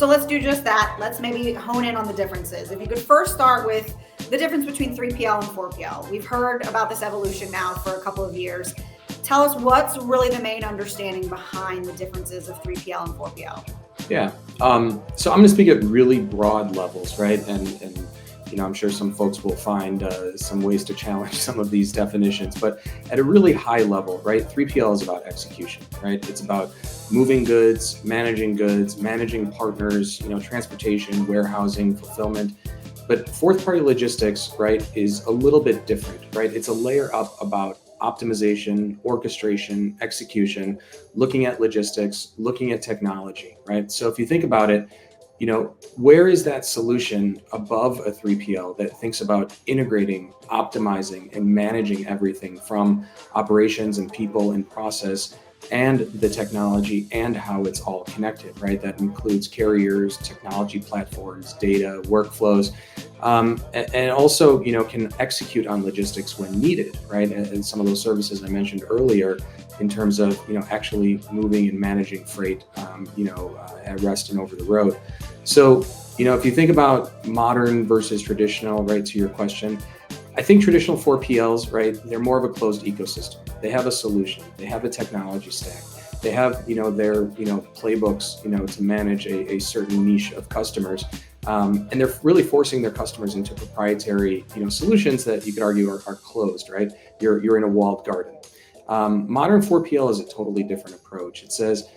So let's do just that. Let's maybe hone in on the differences. If you could first start with the difference between 3PL and 4PL. We've heard about this evolution now for a couple of years. Tell us what's really the main understanding behind the differences of 3PL and 4PL. Yeah. So I'm going to speak at really broad levels, right? And I'm sure some folks will find some ways to challenge some of these definitions, but at a really high level, right? 3PL is about execution, right? It's about moving goods, managing partners, transportation, warehousing, fulfillment. But fourth party logistics, right, is a little bit different, right? It's a layer up about optimization, orchestration, execution, looking at logistics, looking at technology, right? So if you think about it, where is that solution above a 3PL that thinks about integrating, optimizing, and managing everything from operations and people and process and the technology and how it's all connected, right? That includes carriers, technology platforms, data, workflows, and also, can execute on logistics when needed, right? And some of those services I mentioned earlier in terms of, actually moving and managing freight, at rest and over the road. So, if you think about modern versus traditional, right, to your question, I think traditional 4PLs, right, they're more of a closed ecosystem. They have a solution, they have a technology stack, they have, their, playbooks, to manage a certain niche of customers. And they're really forcing their customers into proprietary, solutions that you could argue are closed, right? You're in a walled garden. Modern 4PL is a totally different approach. It says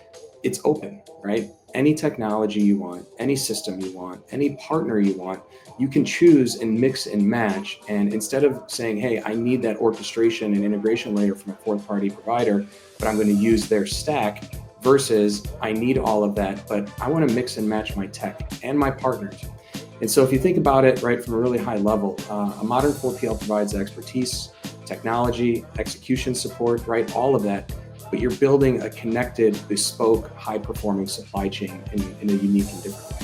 it's open, right? Any technology you want, any system you want, any partner you want, you can choose and mix and match. And instead of saying, hey, I need that orchestration and integration layer from a fourth party provider, but I'm going to use their stack, versus I need all of that, but I want to mix and match my tech and my partners. And so if you think about it, right, from a really high level, a modern 4PL provides expertise, technology, execution support, right, all of that, but you're building a connected, bespoke, high-performing supply chain in a unique and different way.